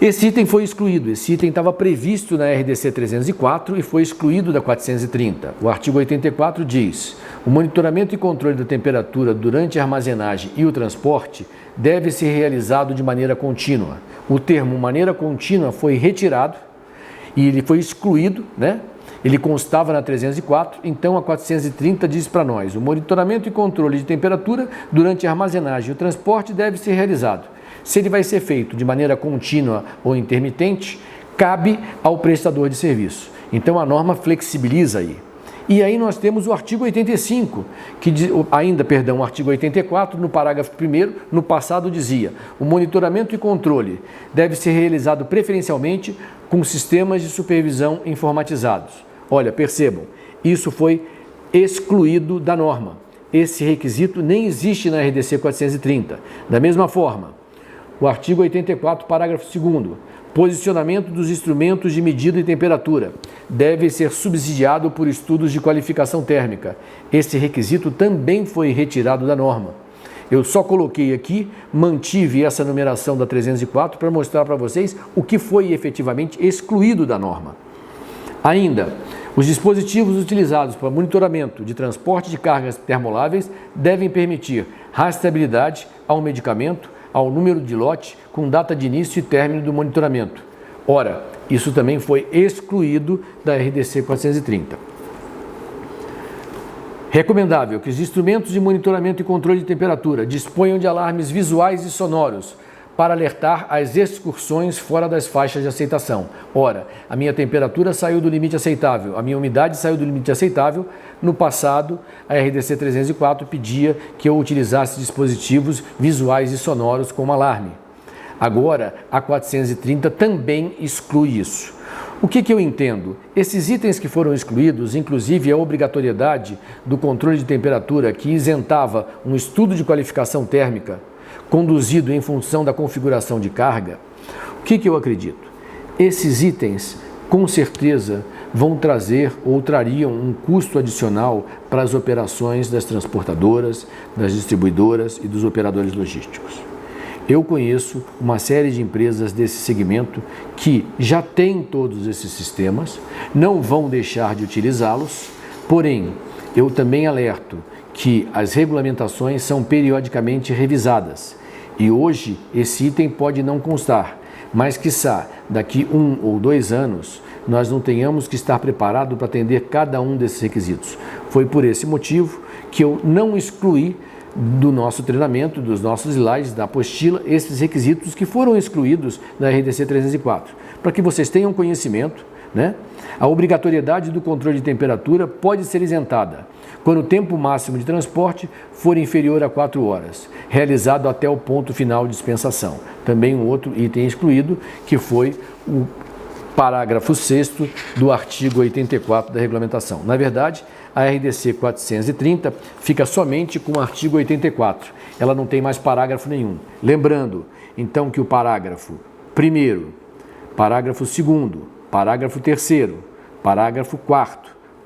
Esse item foi excluído, esse item estava previsto na RDC 304 e foi excluído da 430. O artigo 84 diz: o monitoramento e controle da temperatura durante a armazenagem e o transporte deve ser realizado de maneira contínua. O termo maneira contínua foi retirado e ele foi excluído, né? Ele constava na 304, então a 430 diz para nós: o monitoramento e controle de temperatura durante a armazenagem e o transporte deve ser realizado. Se ele vai ser feito de maneira contínua ou intermitente, cabe ao prestador de serviço. Então a norma flexibiliza aí. E aí nós temos o artigo 85, que o artigo 84, no parágrafo 1º, no passado dizia: o monitoramento e controle deve ser realizado preferencialmente com sistemas de supervisão informatizados. Olha, percebam, isso foi excluído da norma. Esse requisito nem existe na RDC 430. Da mesma forma, o artigo 84, parágrafo 2º, posicionamento dos instrumentos de medida de temperatura deve ser subsidiado por estudos de qualificação térmica. Esse requisito também foi retirado da norma. Eu só coloquei aqui, mantive essa numeração da 304 para mostrar para vocês o que foi efetivamente excluído da norma. Ainda, os dispositivos utilizados para monitoramento de transporte de cargas termoláveis devem permitir rastreabilidade ao medicamento, ao número de lote com data de início e término do monitoramento. Ora, isso também foi excluído da RDC 430. Recomendável que os instrumentos de monitoramento e controle de temperatura disponham de alarmes visuais e sonoros para alertar as excursões fora das faixas de aceitação. Ora, a minha temperatura saiu do limite aceitável, a minha umidade saiu do limite aceitável. No passado, a RDC 304 pedia que eu utilizasse dispositivos visuais e sonoros como alarme. Agora, a 430 também exclui isso. O que eu entendo? Esses itens que foram excluídos, inclusive a obrigatoriedade do controle de temperatura que isentava um estudo de qualificação térmica conduzido em função da configuração de carga, o que eu acredito? Esses itens, com certeza, vão trazer ou trariam um custo adicional para as operações das transportadoras, das distribuidoras e dos operadores logísticos. Eu conheço uma série de empresas desse segmento que já têm todos esses sistemas, não vão deixar de utilizá-los, porém, eu também alerto que as regulamentações são periodicamente revisadas e hoje esse item pode não constar, mas quiçá daqui 1 ou 2 anos nós não tenhamos que estar preparado para atender cada um desses requisitos. Foi por esse motivo que eu não excluí do nosso treinamento, dos nossos slides, da apostila, esses requisitos que foram excluídos da RDC 304, para que vocês tenham conhecimento, né? A obrigatoriedade do controle de temperatura pode ser isentada quando o tempo máximo de transporte for inferior a 4 horas, realizado até o ponto final de dispensação. Também um outro item excluído, que foi o parágrafo 6º do artigo 84 da regulamentação. Na verdade, a RDC 430 fica somente com o artigo 84. Ela não tem mais parágrafo nenhum. Lembrando, então, que o parágrafo 1º, parágrafo 2º, parágrafo 3º, parágrafo 4º,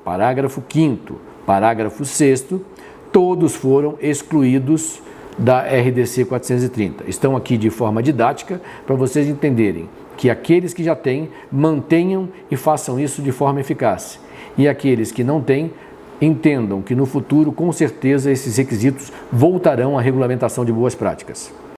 parágrafo 5º, parágrafo 6º, todos foram excluídos da RDC 430. Estão aqui de forma didática para vocês entenderem que aqueles que já têm, mantenham e façam isso de forma eficaz. E aqueles que não têm, entendam que no futuro, com certeza, esses requisitos voltarão à regulamentação de boas práticas.